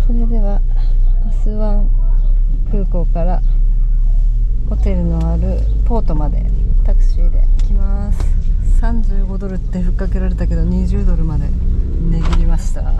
それではアスワン空港からホテルのあるポートまでタクシーで行きます。35ドルってふっかけられたけど20ドルまで値切りました。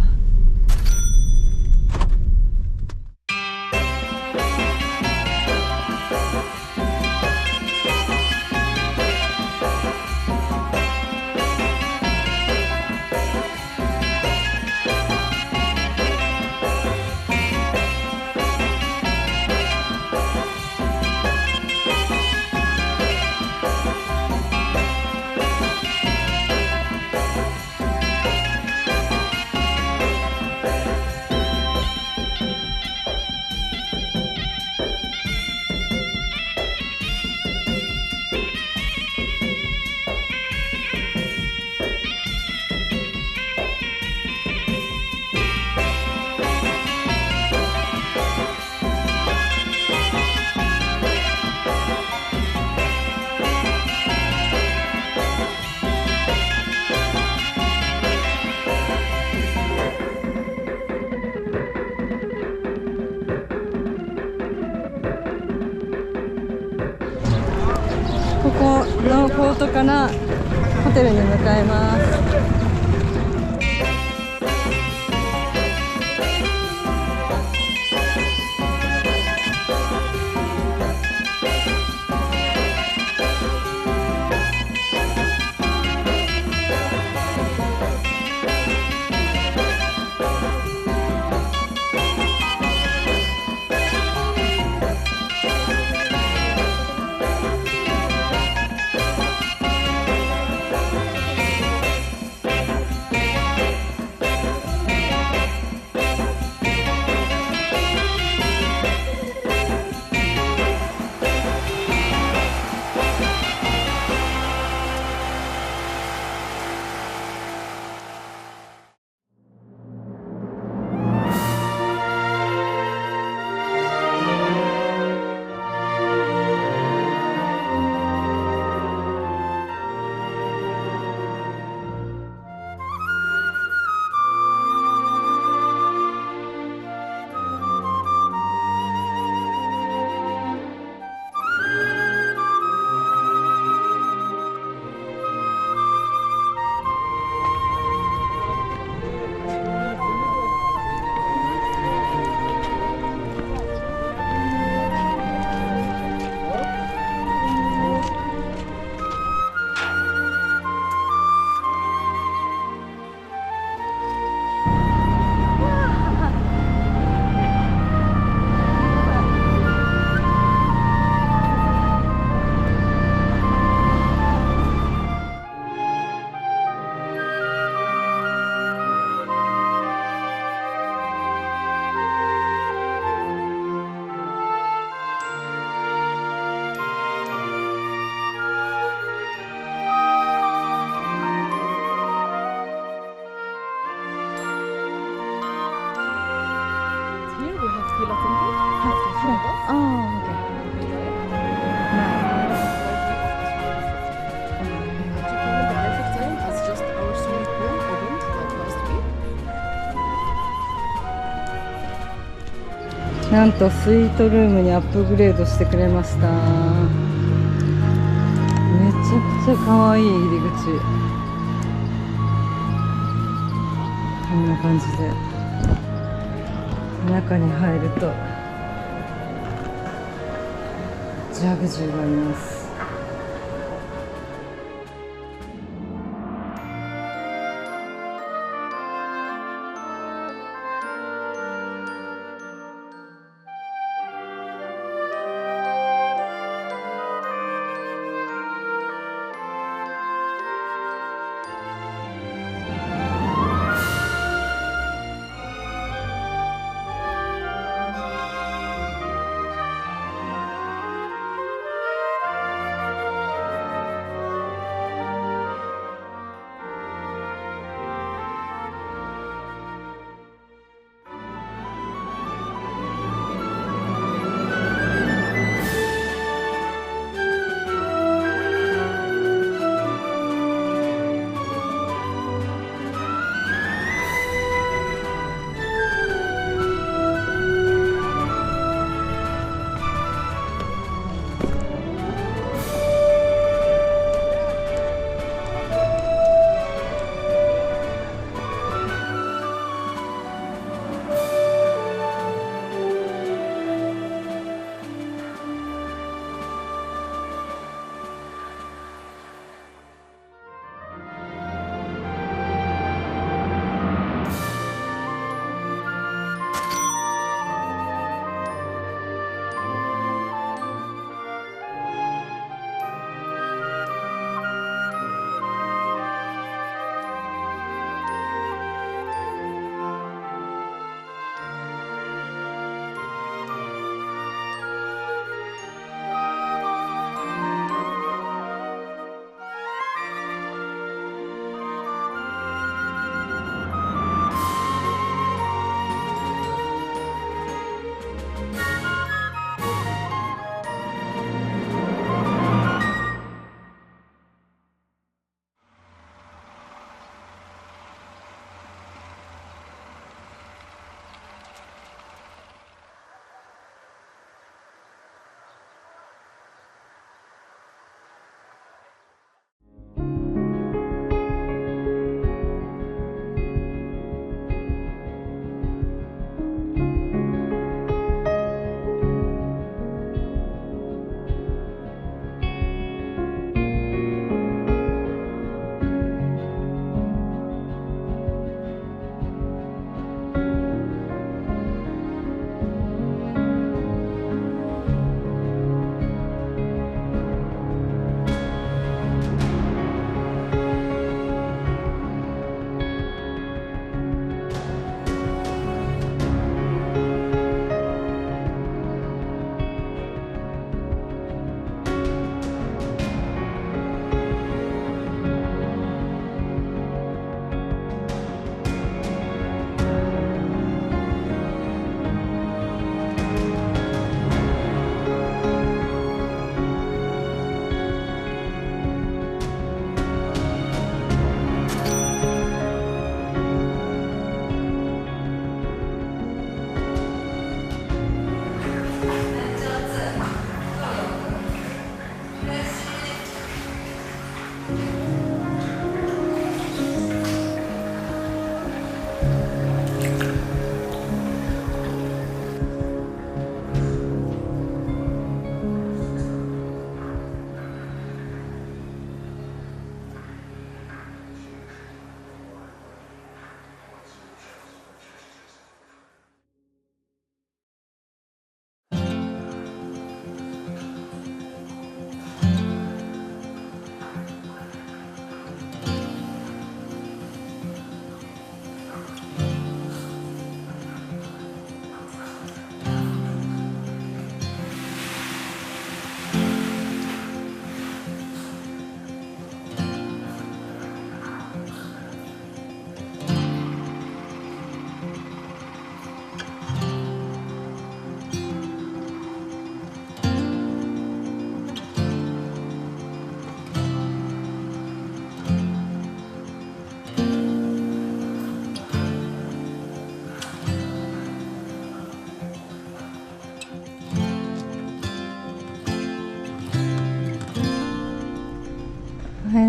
ここのポートからホテルに向かいます。なんとスイートルームにアップグレードしてくれました。めちゃくちゃ可愛い入り口。こんな感じで中に入るとジャグジーがあります。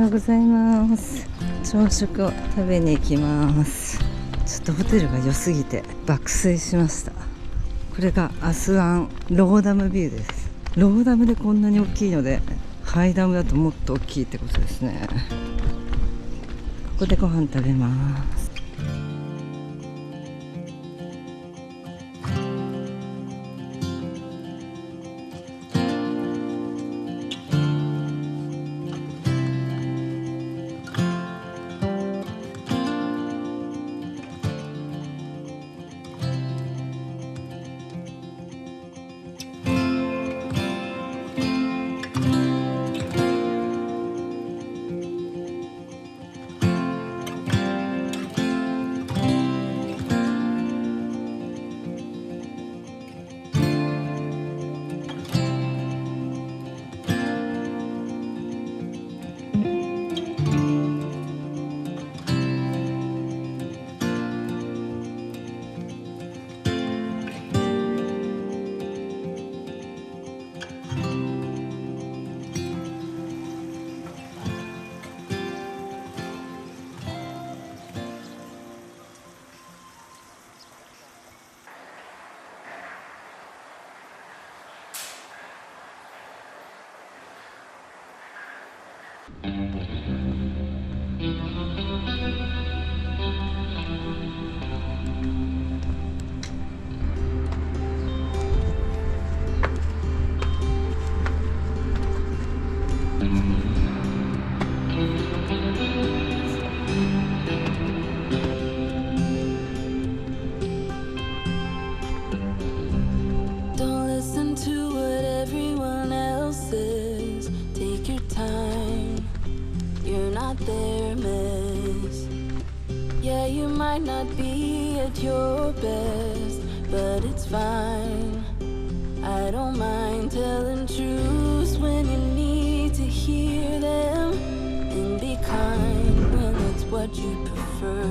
うございます。朝食を食べに行きます。ちょっとホテルが良すぎて爆睡しました。これがアスワンローダムビューです。ローダムでこんなに大きいので、ハイダムだともっと大きいってことですね。ここでご飯食べます。Might not be at your best, but it's fine. I don't mind telling truths when you need to hear them, and be kind when it's what you prefer.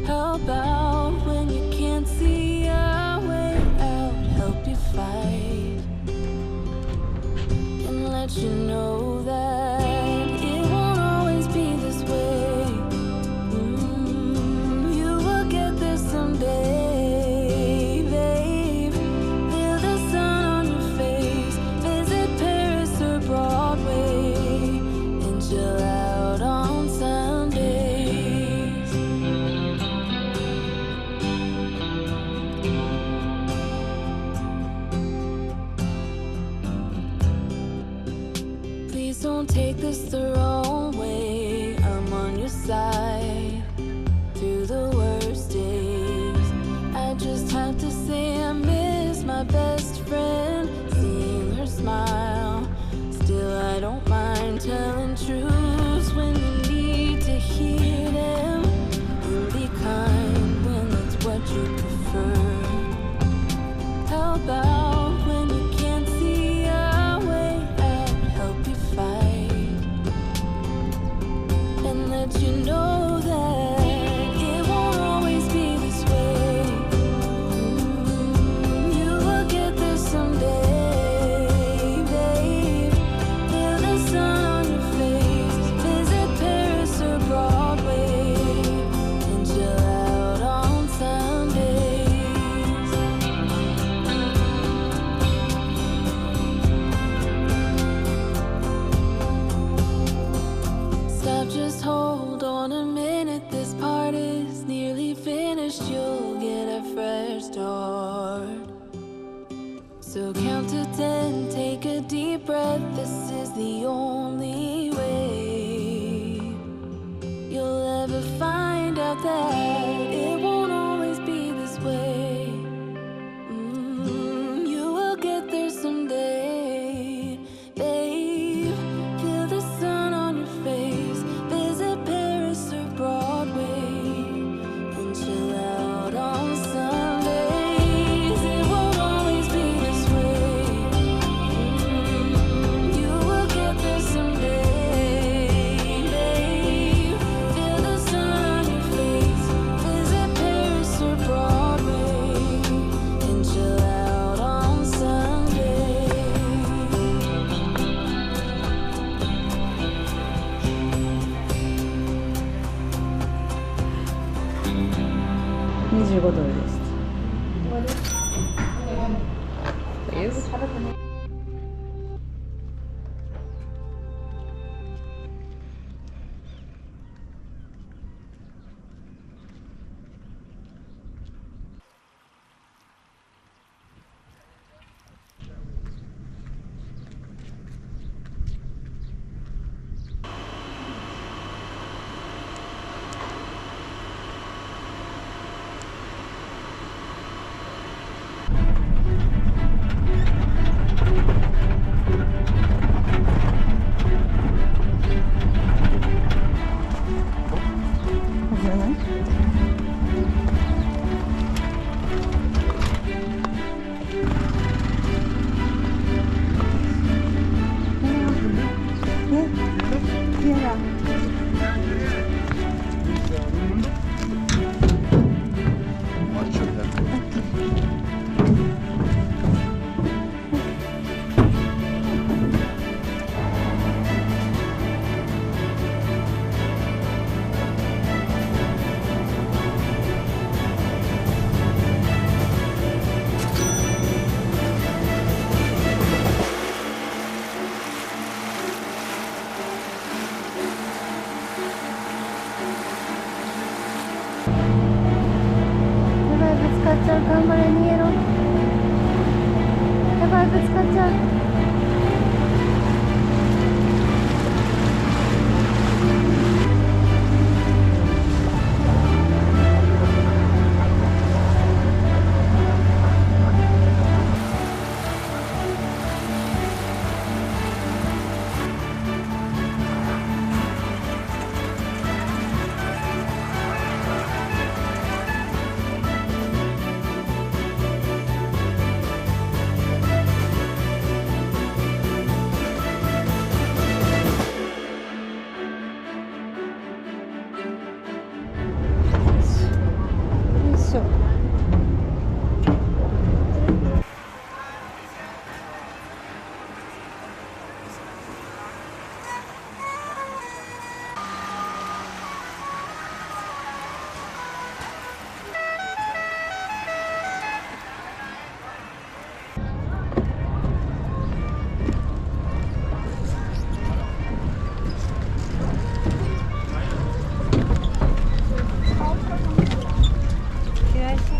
How about when you can't see a way out, help you fight and let you know that it won't always be this way. Someday, babe, feel the sun on your face, visit Paris or Broadway, and chill out on Sundays. Please don't take this the wrong way, I'm on your side through the worst days. I just have to say I miss my best friend, seeing her smile. Still I don't mind telling truths when you need to hear them, and be kind when it's what you prefer. How about when you can't see a way out, help you fight and let you know that just hold on a minute, this part is nearly finished. You'll get a fresh start. So count to 10, take a deep breath. This is the only way you'll ever find out that it won't always be this way. You will get there someday, babe. Feel the sun on your face, visit Paris or Broadway, and chill out on Sundays. It won't always be this way. 25ドルです。頑張れ、逃げろ。やばい、ぶつかっちゃう。フィラエ神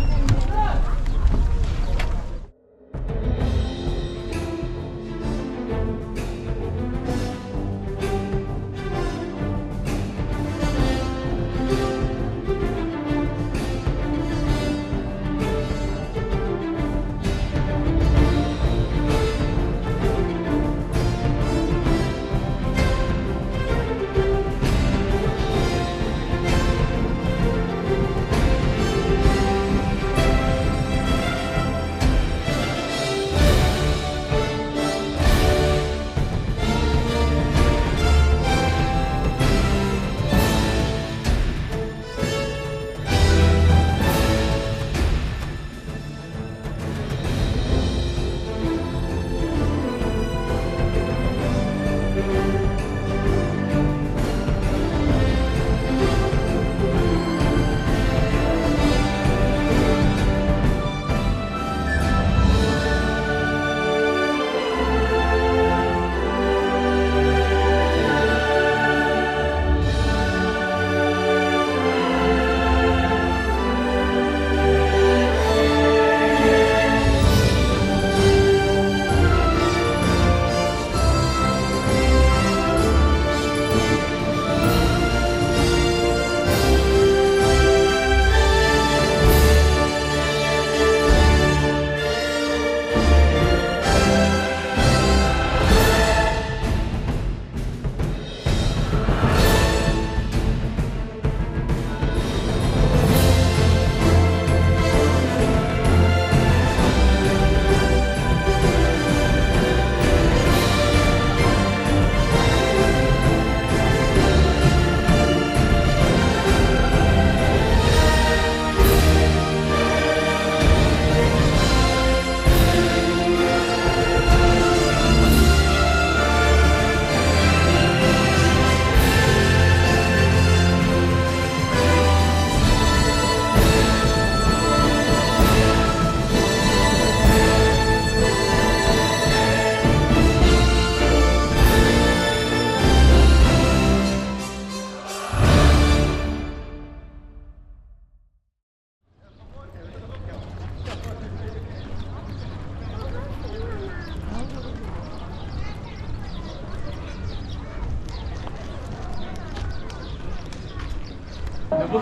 to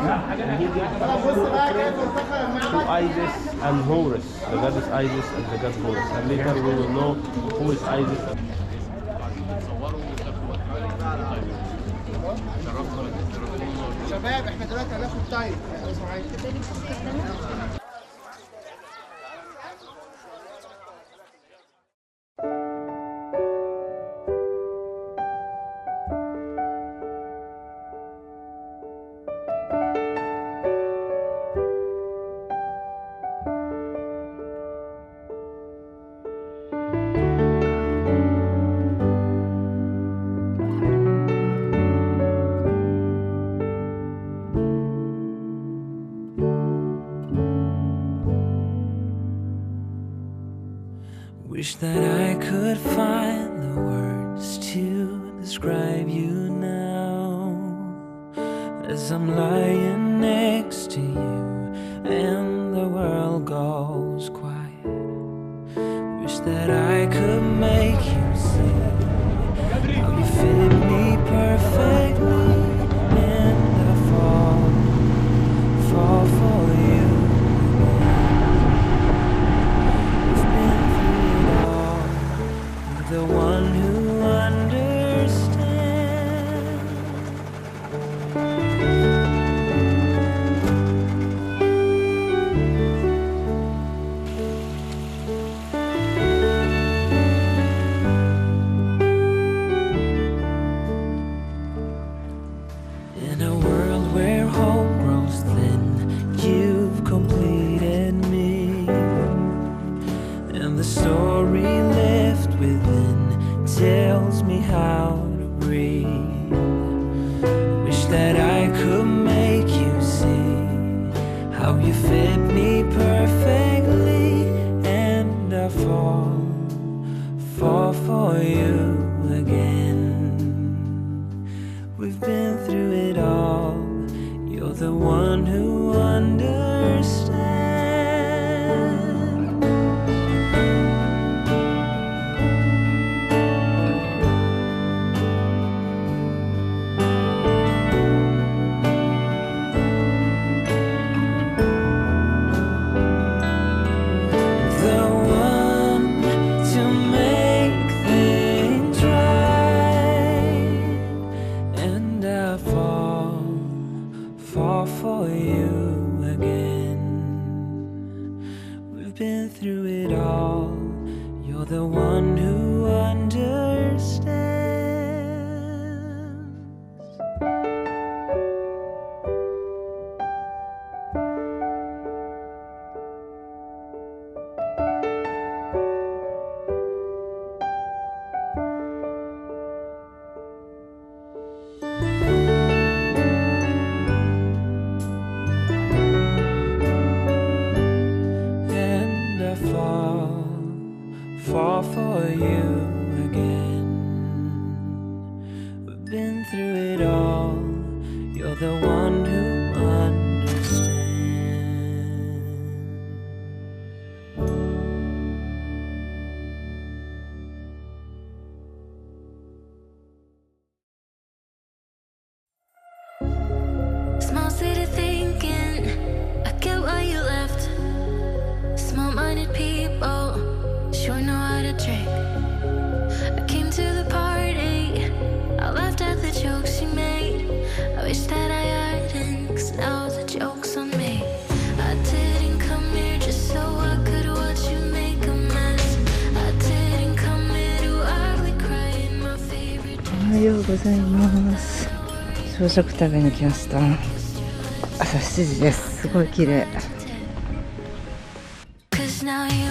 Isis and Horus, the goddess Isis and the god Horus. And later we will know who is Isis. شباب احنا دلوقتي هناخد تايم Wish that I could find the words to describe you now, as I'm lying next to you and the world goes quiet. Wish that I could make you see how you fit me perfectly, and I fall for you. The one who understands. In a world where hope grows thin, you've completed me, and the story left within tells me how to breathe. Wish that I could make you see how you fit me perfectly, and I fall for you again. We've been through it all. You're the one who understands. Been through it all. You're the one who understands. Fall for you again. We've been through it all. You're the one who understands. Small city thinking, I get why you left. Small-minded people sure know how to drink. I came to the party, I laughed at the jokes you made. I wish that I hadn't, 'cause now the joke's on me. I didn't come here just so I could watch you make a mess. I didn't come here to ugly cry in my favorite dress. おはようございます。朝食食べに来ました。朝7時です。すごい綺麗。 'Cause now you